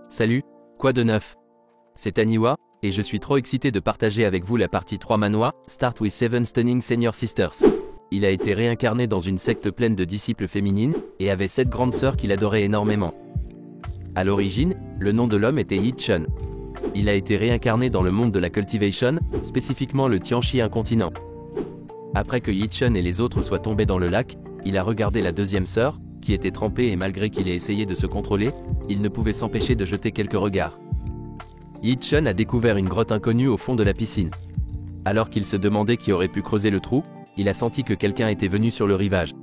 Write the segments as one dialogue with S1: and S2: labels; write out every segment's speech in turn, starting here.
S1: Salut, quoi de neuf? C'est Aniwa, et je suis trop excité de partager avec vous la partie 3 manhwa, Start with Seven Stunning Senior Sisters. Il a été réincarné dans une secte pleine de disciples féminines, et avait 7 grandes sœurs qu'il adorait énormément. À l'origine, le nom de l'homme était Yi-chun. Il a été réincarné dans le monde de la cultivation, spécifiquement le Tianchi incontinent. Après que Yi-chun et les autres soient tombés dans le lac, il a regardé la deuxième sœur, qui était trempée, et malgré qu'il ait essayé de se contrôler, il ne pouvait s'empêcher de jeter quelques regards. Yi-chun a découvert une grotte inconnue au fond de la piscine. Alors qu'il se demandait qui aurait pu creuser le trou, il a senti que quelqu'un était venu sur le rivage.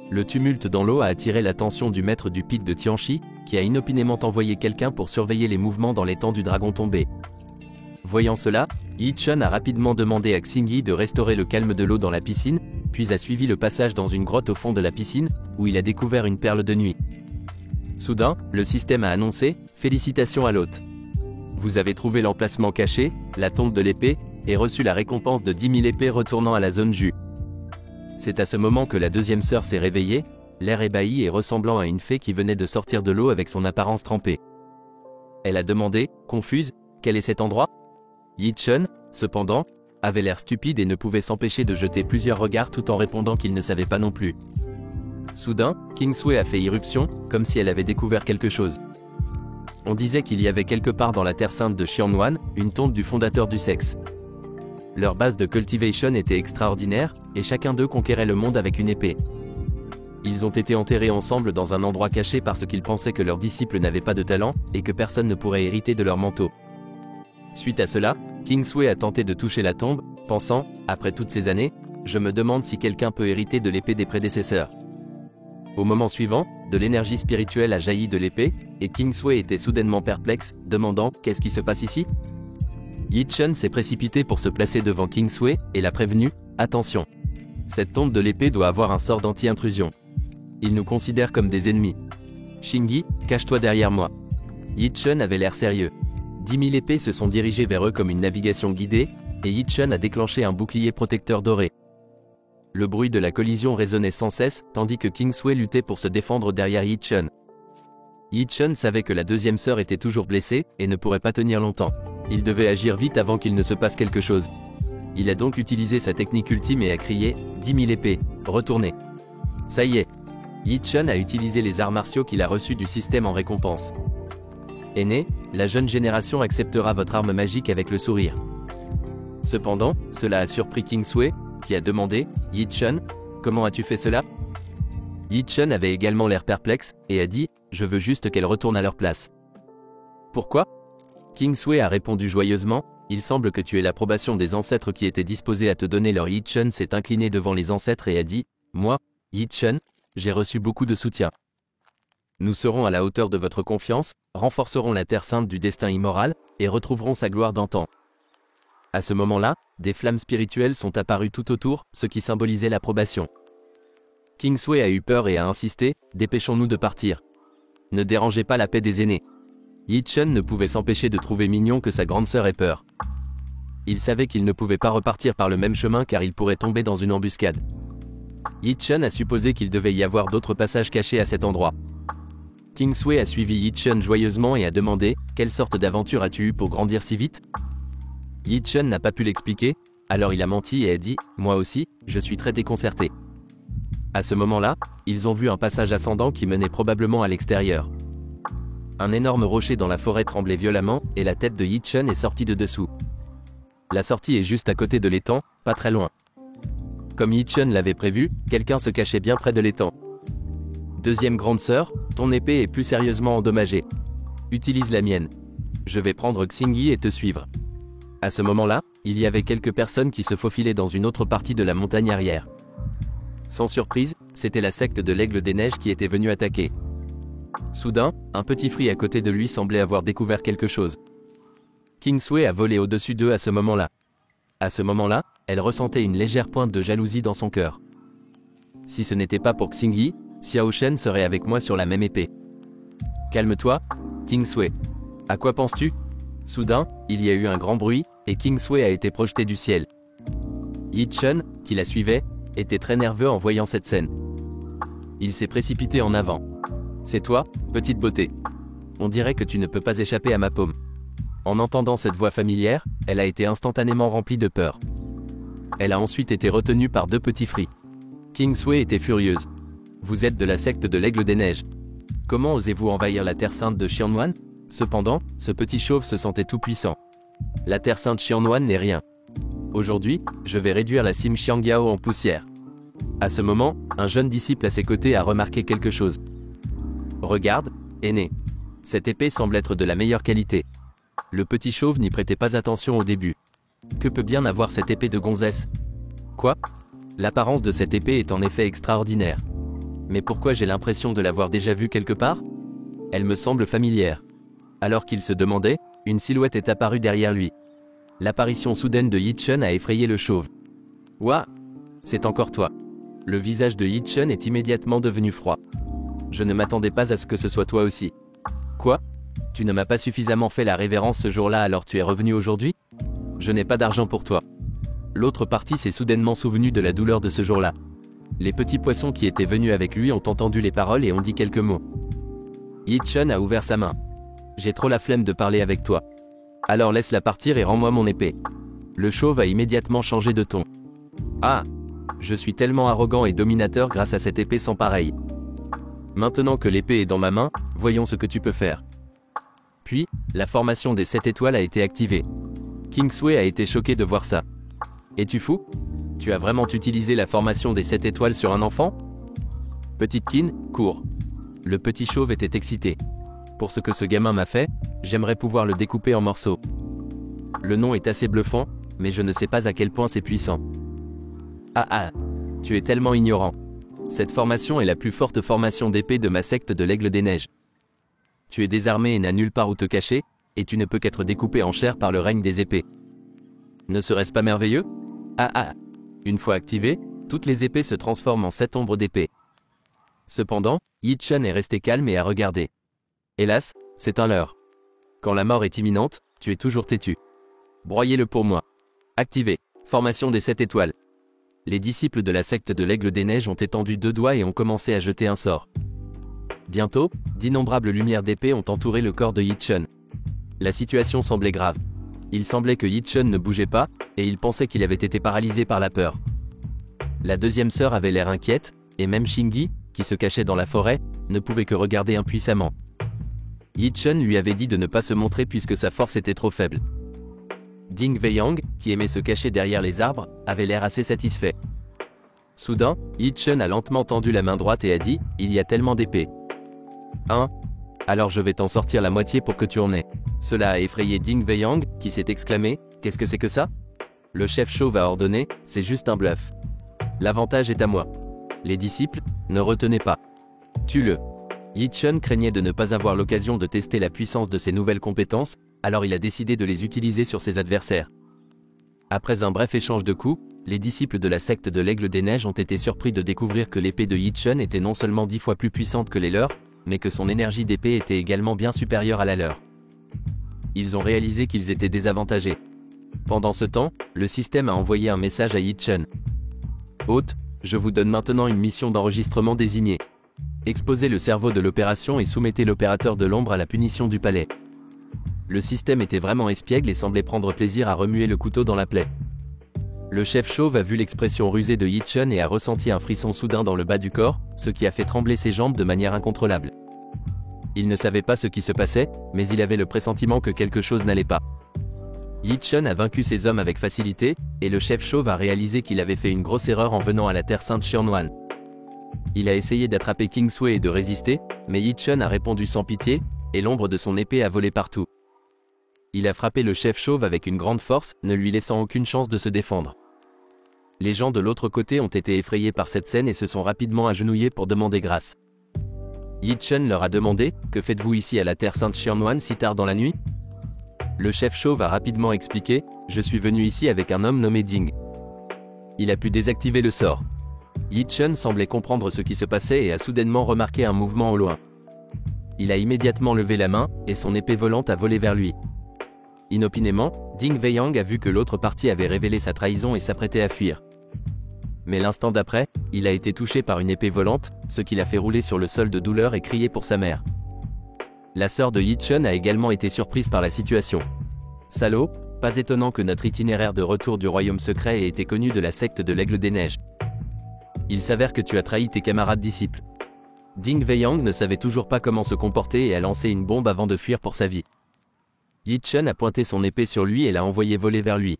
S1: Le tumulte dans l'eau a attiré l'attention du maître du pic de Tianchi, qui a inopinément envoyé quelqu'un pour surveiller les mouvements dans l'étang du dragon tombé. Voyant cela, Yi-chun a rapidement demandé à Xingyi de restaurer le calme de l'eau dans la piscine, puis a suivi le passage dans une grotte au fond de la piscine, où il a découvert une perle de nuit. Soudain, le système a annoncé « Félicitations à l'hôte. Vous avez trouvé l'emplacement caché, la tombe de l'épée, et reçu la récompense de 10 000 épées retournant à la zone Ju. » C'est à ce moment que la deuxième sœur s'est réveillée, l'air ébahi et ressemblant à une fée qui venait de sortir de l'eau avec son apparence trempée. Elle a demandé, confuse, « Quel est cet endroit ?» Yi-chun, cependant, avait l'air stupide et ne pouvait s'empêcher de jeter plusieurs regards tout en répondant qu'il ne savait pas non plus. Soudain, Kingsway a fait irruption, comme si elle avait découvert quelque chose. On disait qu'il y avait quelque part dans la terre sainte de Xianwan, une tombe du fondateur du sexe. Leur base de cultivation était extraordinaire, et chacun d'eux conquérait le monde avec une épée. Ils ont été enterrés ensemble dans un endroit caché parce qu'ils pensaient que leurs disciples n'avaient pas de talent, et que personne ne pourrait hériter de leur manteau. Suite à cela, Kingsway a tenté de toucher la tombe, pensant, après toutes ces années, je me demande si quelqu'un peut hériter de l'épée des prédécesseurs. Au moment suivant, de l'énergie spirituelle a jailli de l'épée, et Kingsway était soudainement perplexe, demandant « Qu'est-ce qui se passe ici ?» Yi-chun s'est précipité pour se placer devant Kingsway, et l'a prévenu « Attention. Cette tombe de l'épée doit avoir un sort d'anti-intrusion. Ils nous considèrent comme des ennemis. Xingyi, cache-toi derrière moi. » Yi-chun avait l'air sérieux. 10 000 épées se sont dirigées vers eux comme une navigation guidée, et Yi-chun a déclenché un bouclier protecteur doré. Le bruit de la collision résonnait sans cesse, tandis que Kingsway luttait pour se défendre derrière Yi-chun. Yi-chun savait que la deuxième sœur était toujours blessée, et ne pourrait pas tenir longtemps. Il devait agir vite avant qu'il ne se passe quelque chose. Il a donc utilisé sa technique ultime et a crié « 10 000 épées, retournez !» Ça y est. Yi-chun a utilisé les arts martiaux qu'il a reçus du système en récompense. Aîné, la jeune génération acceptera votre arme magique avec le sourire. Cependant, cela a surpris Kingsway, qui a demandé « Yi-chun, comment as-tu fait cela ?» Yi-chun avait également l'air perplexe, et a dit « Je veux juste qu'elle retourne à leur place. » Pourquoi? Kingsway a répondu joyeusement « Il semble que tu aies l'approbation des ancêtres qui étaient disposés à te donner leur Yi-chun s'est incliné devant les ancêtres et a dit « Moi, Yi-chun, j'ai reçu beaucoup de soutien. Nous serons à la hauteur de votre confiance, renforcerons la terre sainte du destin immoral, et retrouverons sa gloire d'antan. » À ce moment-là, des flammes spirituelles sont apparues tout autour, ce qui symbolisait l'approbation. Kingsway a eu peur et a insisté, « Dépêchons-nous de partir. Ne dérangez pas la paix des aînés. » Yi-chun ne pouvait s'empêcher de trouver mignon que sa grande sœur ait peur. Il savait qu'il ne pouvait pas repartir par le même chemin car il pourrait tomber dans une embuscade. Yi-chun a supposé qu'il devait y avoir d'autres passages cachés à cet endroit. Kingsway a suivi Yi-chun joyeusement et a demandé « Quelle sorte d'aventure as-tu eue pour grandir si vite ?» Yi-chun n'a pas pu l'expliquer, alors il a menti et a dit « Moi aussi, je suis très déconcerté. » À ce moment-là, ils ont vu un passage ascendant qui menait probablement à l'extérieur. Un énorme rocher dans la forêt tremblait violemment, et la tête de Yi-chun est sortie de dessous. La sortie est juste à côté de l'étang, pas très loin. Comme Yi-chun l'avait prévu, quelqu'un se cachait bien près de l'étang. Deuxième grande sœur, ton épée est plus sérieusement endommagée. Utilise la mienne. Je vais prendre Xingyi et te suivre. À ce moment-là, il y avait quelques personnes qui se faufilaient dans une autre partie de la montagne arrière. Sans surprise, c'était la secte de l'Aigle des Neiges qui était venue attaquer. Soudain, un petit fruit à côté de lui semblait avoir découvert quelque chose. Kingsway a volé au-dessus d'eux à ce moment-là. À ce moment-là, elle ressentait une légère pointe de jalousie dans son cœur. Si ce n'était pas pour Xingyi, Xiao Shen serait avec moi sur la même épée. Calme-toi, Kingsway. À quoi penses-tu? Soudain, il y a eu un grand bruit, et Kingsway a été projeté du ciel. Yi-chun, qui la suivait, était très nerveux en voyant cette scène. Il s'est précipité en avant. C'est toi, petite beauté. On dirait que tu ne peux pas échapper à ma paume. En entendant cette voix familière, elle a été instantanément remplie de peur. Elle a ensuite été retenue par deux petits fris. Kingsway était furieuse. Vous êtes de la secte de l'Aigle des Neiges. Comment osez-vous envahir la Terre Sainte de Xianwan? Cependant, ce petit chauve se sentait tout puissant. La Terre Sainte Xianwan n'est rien. Aujourd'hui, je vais réduire la cime Xiangyao en poussière. À ce moment, un jeune disciple à ses côtés a remarqué quelque chose. Regarde, aîné. Cette épée semble être de la meilleure qualité. Le petit chauve n'y prêtait pas attention au début. Que peut bien avoir cette épée de gonzesse? Quoi? L'apparence de cette épée est en effet extraordinaire. Mais pourquoi j'ai l'impression de l'avoir déjà vue quelque part? Elle me semble familière. Alors qu'il se demandait, une silhouette est apparue derrière lui. L'apparition soudaine de Yi-Chun a effrayé le chauve. Ouah! C'est encore toi. Le visage de Yi-Chun est immédiatement devenu froid. Je ne m'attendais pas à ce que ce soit toi aussi. Quoi? Tu ne m'as pas suffisamment fait la révérence ce jour-là, alors tu es revenu aujourd'hui? Je n'ai pas d'argent pour toi. L'autre partie s'est soudainement souvenu de la douleur de ce jour-là. Les petits poissons qui étaient venus avec lui ont entendu les paroles et ont dit quelques mots. Yi-Chun a ouvert sa main. J'ai trop la flemme de parler avec toi. Alors laisse-la partir et rends-moi mon épée. Le chauve a immédiatement changé de ton. Ah! Je suis tellement arrogant et dominateur grâce à cette épée sans pareille. Maintenant que l'épée est dans ma main, voyons ce que tu peux faire. Puis, la formation des 7 étoiles a été activée. Kingsway a été choqué de voir ça. Es-tu fou? Tu as vraiment utilisé la formation des 7 étoiles sur un enfant? Petite Kin, cours. Le petit chauve était excité. Pour ce que ce gamin m'a fait, j'aimerais pouvoir le découper en morceaux. Le nom est assez bluffant, mais je ne sais pas à quel point c'est puissant. Ah, tu es tellement ignorant. Cette formation est la plus forte formation d'épée de ma secte de l'Aigle des Neiges. Tu es désarmé et n'as nulle part où te cacher, et tu ne peux qu'être découpé en chair par le règne des épées. Ne serait-ce pas merveilleux? Ah, une fois activées, toutes les épées se transforment en 7 ombres d'épée. Cependant, Yi-Chun est resté calme et a regardé. Hélas, c'est un leurre. Quand la mort est imminente, tu es toujours têtu. Broyez-le pour moi. Activé. Formation des 7 étoiles. Les disciples de la secte de l'Aigle des Neiges ont étendu 2 doigts et ont commencé à jeter un sort. Bientôt, d'innombrables lumières d'épée ont entouré le corps de Yi-Chun. La situation semblait grave. Il semblait que Yi-Chun ne bougeait pas, et il pensait qu'il avait été paralysé par la peur. La deuxième sœur avait l'air inquiète, et même Shingi, qui se cachait dans la forêt, ne pouvait que regarder impuissamment. Yi-Chun lui avait dit de ne pas se montrer puisque sa force était trop faible. Ding Weiyang, qui aimait se cacher derrière les arbres, avait l'air assez satisfait. Soudain, Yi-Chun a lentement tendu la main droite et a dit « Il y a tellement d'épées. » Hein? Alors je vais t'en sortir la moitié pour que tu en aies. Cela a effrayé Ding Weiyang, qui s'est exclamé « Qu'est-ce que c'est que ça ?» Le chef chauve a ordonné « C'est juste un bluff. L'avantage est à moi. » Les disciples, ne retenez pas. Tue-le. Yi-Chun craignait de ne pas avoir l'occasion de tester la puissance de ses nouvelles compétences, alors il a décidé de les utiliser sur ses adversaires. Après un bref échange de coups, les disciples de la secte de l'Aigle des Neiges ont été surpris de découvrir que l'épée de Yi-Chun était non seulement 10 fois plus puissante que les leurs, mais que son énergie d'épée était également bien supérieure à la leur. Ils ont réalisé qu'ils étaient désavantagés. Pendant ce temps, le système a envoyé un message à Yi-Chun. Hôte, je vous donne maintenant une mission d'enregistrement désignée. Exposez le cerveau de l'opération et soumettez l'opérateur de l'ombre à la punition du palais. Le système était vraiment espiègle et semblait prendre plaisir à remuer le couteau dans la plaie. Le chef chauve a vu l'expression rusée de Yi-Chun et a ressenti un frisson soudain dans le bas du corps, ce qui a fait trembler ses jambes de manière incontrôlable. Il ne savait pas ce qui se passait, mais il avait le pressentiment que quelque chose n'allait pas. Yi-Chun a vaincu ses hommes avec facilité, et le chef chauve a réalisé qu'il avait fait une grosse erreur en venant à la Terre Sainte Xianwan. Il a essayé d'attraper Kingsway et de résister, mais Yi-Chun a répondu sans pitié, et l'ombre de son épée a volé partout. Il a frappé le chef chauve avec une grande force, ne lui laissant aucune chance de se défendre. Les gens de l'autre côté ont été effrayés par cette scène et se sont rapidement agenouillés pour demander grâce. Yi-Chun leur a demandé « Que faites-vous ici à la Terre Sainte Xianwan si tard dans la nuit ?» Le chef chauve a rapidement expliqué « Je suis venu ici avec un homme nommé Ding. » Il a pu désactiver le sort. Yi-Chun semblait comprendre ce qui se passait et a soudainement remarqué un mouvement au loin. Il a immédiatement levé la main, et son épée volante a volé vers lui. Inopinément, Ding Weiyang a vu que l'autre partie avait révélé sa trahison et s'apprêtait à fuir. Mais l'instant d'après, il a été touché par une épée volante, ce qui l'a fait rouler sur le sol de douleur et crier pour sa mère. La sœur de Yi-Chun a également été surprise par la situation. Salaud, pas étonnant que notre itinéraire de retour du royaume secret ait été connu de la secte de l'Aigle des Neiges. Il s'avère que tu as trahi tes camarades disciples. Ding Weiyang ne savait toujours pas comment se comporter et a lancé une bombe avant de fuir pour sa vie. Yi-Chun a pointé son épée sur lui et l'a envoyé voler vers lui.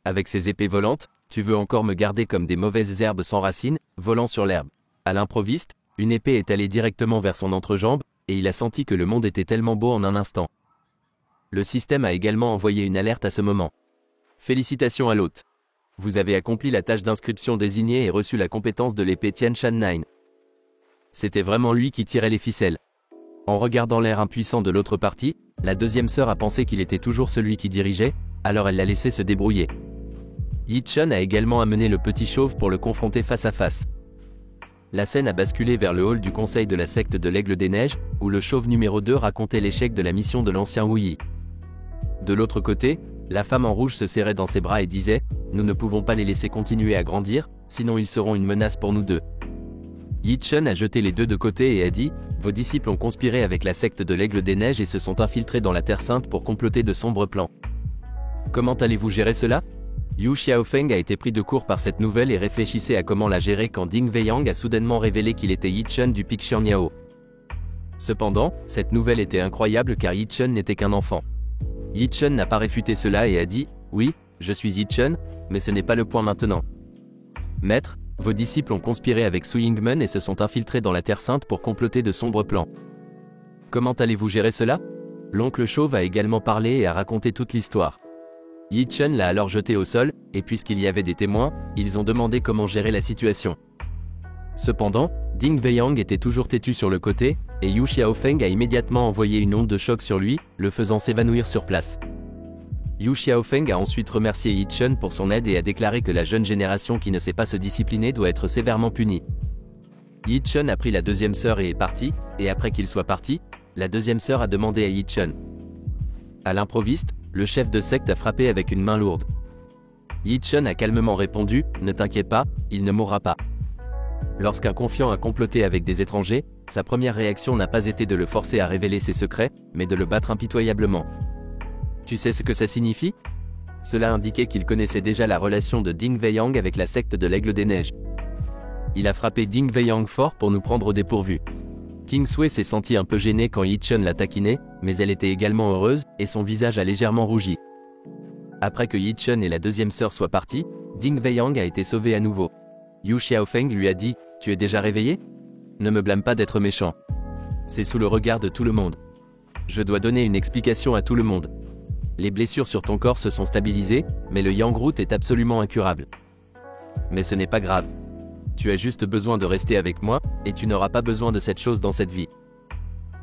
S1: Avec ces épées volantes, tu veux encore me garder comme des mauvaises herbes sans racines, volant sur l'herbe. À l'improviste, une épée est allée directement vers son entrejambe, et il a senti que le monde était tellement beau en un instant. Le système a également envoyé une alerte à ce moment. Félicitations à l'hôte. Vous avez accompli la tâche d'inscription désignée et reçu la compétence de l'épée Tianshan 9. C'était vraiment lui qui tirait les ficelles. En regardant l'air impuissant de l'autre partie, la deuxième sœur a pensé qu'il était toujours celui qui dirigeait, alors elle l'a laissé se débrouiller. Yi-Chun a également amené le petit chauve pour le confronter face à face. La scène a basculé vers le hall du conseil de la secte de l'Aigle des Neiges, où le chauve numéro 2 racontait l'échec de la mission de l'ancien Wu Yi. De l'autre côté, la femme en rouge se serrait dans ses bras et disait « Nous ne pouvons pas les laisser continuer à grandir, sinon ils seront une menace pour nous deux. » Yi-Chun a jeté les deux de côté et a dit « Vos disciples ont conspiré avec la secte de l'Aigle des Neiges et se sont infiltrés dans la Terre Sainte pour comploter de sombres plans. Comment allez-vous gérer cela ?» Yu Xiaofeng a été pris de court par cette nouvelle et réfléchissait à comment la gérer quand Ding Weiyang a soudainement révélé qu'il était Yi-Chun du Pic Xianyao. Cependant, cette nouvelle était incroyable car Yi-Chun n'était qu'un enfant. Yi-Chun n'a pas réfuté cela et a dit « Oui, je suis Yi-Chun, mais ce n'est pas le point maintenant. Maître, vos disciples ont conspiré avec Su Yingmen et se sont infiltrés dans la Terre Sainte pour comploter de sombres plans. Comment allez-vous gérer cela ?» L'oncle chauve a également parlé et a raconté toute l'histoire. Yi-Chun l'a alors jeté au sol, et puisqu'il y avait des témoins, ils ont demandé comment gérer la situation. Cependant, Ding Weiyang était toujours têtu sur le côté, et Yu Xiaofeng a immédiatement envoyé une onde de choc sur lui, le faisant s'évanouir sur place. Yu Xiaofeng a ensuite remercié Yi-Chun pour son aide et a déclaré que la jeune génération qui ne sait pas se discipliner doit être sévèrement punie. Yi-Chun a pris la deuxième sœur et est parti, et après qu'il soit parti, la deuxième sœur a demandé à Yi-Chun. À l'improviste, le chef de secte a frappé avec une main lourde. Yi-Chun a calmement répondu « Ne t'inquiète pas, il ne mourra pas ». Lorsqu'un confiant a comploté avec des étrangers, sa première réaction n'a pas été de le forcer à révéler ses secrets, mais de le battre impitoyablement. Tu sais ce que ça signifie ? Cela indiquait qu'il connaissait déjà la relation de Ding Weiyang avec la secte de l'Aigle des Neiges. Il a frappé Ding Weiyang fort pour nous prendre au dépourvu. King Sui s'est senti un peu gêné quand Yi-Chun l'a taquiné, mais elle était également heureuse, et son visage a légèrement rougi. Après que Yi-Chun et la deuxième sœur soient partis, Ding Weiyang a été sauvé à nouveau. Yu Xiaofeng lui a dit « Tu es déjà réveillé ? Ne me blâme pas d'être méchant. C'est sous le regard de tout le monde. Je dois donner une explication à tout le monde. Les blessures sur ton corps se sont stabilisées, mais le Yang Root est absolument incurable. Mais ce n'est pas grave. Tu as juste besoin de rester avec moi, et tu n'auras pas besoin de cette chose dans cette vie.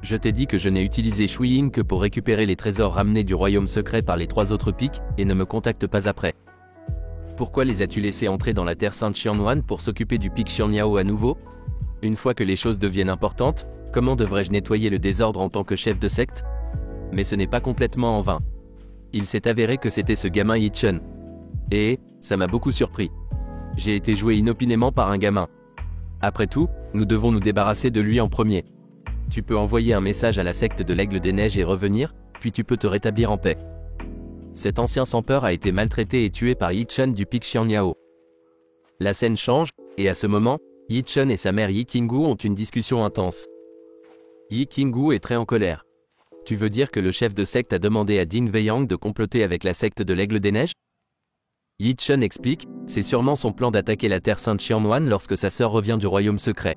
S1: Je t'ai dit que je n'ai utilisé Shui Ying que pour récupérer les trésors ramenés du royaume secret par les 3 autres pics, et ne me contacte pas après. Pourquoi les as-tu laissés entrer dans la Terre Sainte Xianwan pour s'occuper du pic Xianyao à nouveau? Une fois que les choses deviennent importantes, comment devrais-je nettoyer le désordre en tant que chef de secte? Mais ce n'est pas complètement en vain. Il s'est avéré que c'était ce gamin Yi-Chun. Et, ça m'a beaucoup surpris. J'ai été joué inopinément par un gamin. Après tout, nous devons nous débarrasser de lui en premier. Tu peux envoyer un message à la secte de l'Aigle des Neiges et revenir, puis tu peux te rétablir en paix. Cet ancien sans peur a été maltraité et tué par Yi-Chun du pic Xianyao. La scène change, et à ce moment, Yi-Chun et sa mère Yi Qinggu ont une discussion intense. Yi Qinggu est très en colère. Tu veux dire que le chef de secte a demandé à Ding Weiyang de comploter avec la secte de l'Aigle des Neiges? Yi-Chun explique, c'est sûrement son plan d'attaquer la Terre Sainte Xianwan lorsque sa sœur revient du royaume secret.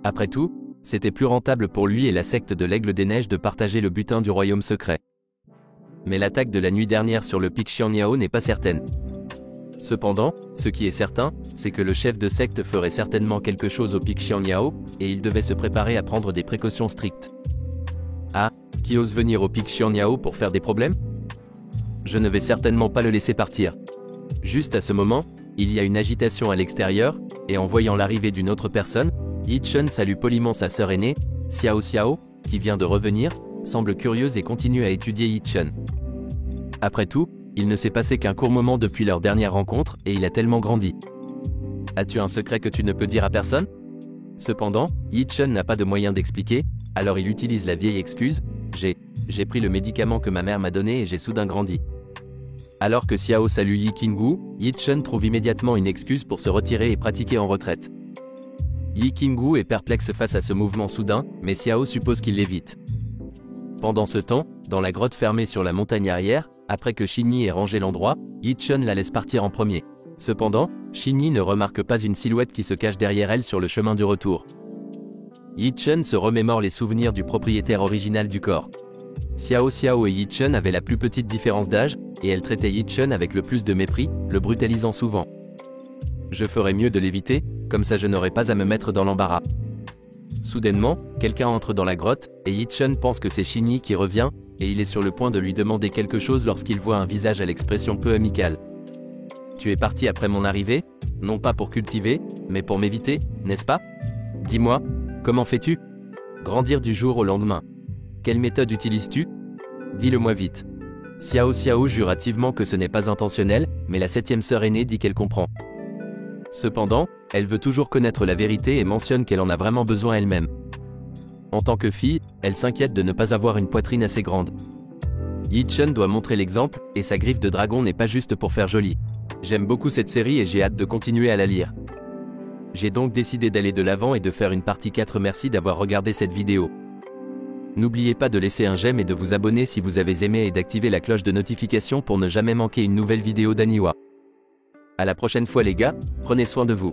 S1: Après tout, c'était plus rentable pour lui et la secte de l'Aigle des Neiges de partager le butin du royaume secret. Mais l'attaque de la nuit dernière sur le pic Xianyao n'est pas certaine. Cependant, ce qui est certain, c'est que le chef de secte ferait certainement quelque chose au pic Xianyao, et il devait se préparer à prendre des précautions strictes. Ah, qui ose venir au pic Xianyao pour faire des problèmes? Je ne vais certainement pas le laisser partir. Juste à ce moment, il y a une agitation à l'extérieur, et en voyant l'arrivée d'une autre personne, Yi-Chun salue poliment sa sœur aînée, Xiao Xiao, qui vient de revenir, semble curieuse et continue à étudier Yi-Chun. Après tout, il ne s'est passé qu'un court moment depuis leur dernière rencontre, et il a tellement grandi. As-tu un secret que tu ne peux dire à personne? Cependant, Yi-Chun n'a pas de moyen d'expliquer, Alors il utilise la vieille excuse, j'ai pris le médicament que ma mère m'a donné et j'ai soudain grandi. Alors que Xiao salue Yi Qingwu, Yi Chen trouve immédiatement une excuse pour se retirer et pratiquer en retraite. Yi Qingwu est perplexe face à ce mouvement soudain, mais Xiao suppose qu'il l'évite. Pendant ce temps, dans la grotte fermée sur la montagne arrière, après que Xinyi ait rangé l'endroit, Yi Chen la laisse partir en premier. Cependant, Xinyi ne remarque pas une silhouette qui se cache derrière elle sur le chemin du retour. Yi Chen se remémore les souvenirs du propriétaire original du corps. Xiao et Yi Chen avaient la plus petite différence d'âge, et elle traitait Yi Chen avec le plus de mépris, le brutalisant souvent. Je ferais mieux de l'éviter, comme ça je n'aurais pas à me mettre dans l'embarras. Soudainement, quelqu'un entre dans la grotte, et Yi Chen pense que c'est Xinyi qui revient, et il est sur le point de lui demander quelque chose lorsqu'il voit un visage à l'expression peu amicale. Tu es parti après mon arrivée, non pas pour cultiver, mais pour m'éviter, n'est-ce pas? Dis-moi, comment fais-tu? Grandir du jour au lendemain. Quelle méthode utilises-tu? Dis-le-moi vite. Xiao jure hâtivement que ce n'est pas intentionnel, mais la 7e sœur aînée dit qu'elle comprend. Cependant, elle veut toujours connaître la vérité et mentionne qu'elle en a vraiment besoin elle-même. En tant que fille, elle s'inquiète de ne pas avoir une poitrine assez grande. Yi Chen doit montrer l'exemple, et sa griffe de dragon n'est pas juste pour faire joli. J'aime beaucoup cette série et j'ai hâte de continuer à la lire. J'ai donc décidé d'aller de l'avant et de faire une partie 4. Merci d'avoir regardé cette vidéo. N'oubliez pas de laisser un j'aime et de vous abonner si vous avez aimé et d'activer la cloche de notification pour ne jamais manquer une nouvelle vidéo d'Aniwa. À la prochaine fois les gars, prenez soin de vous.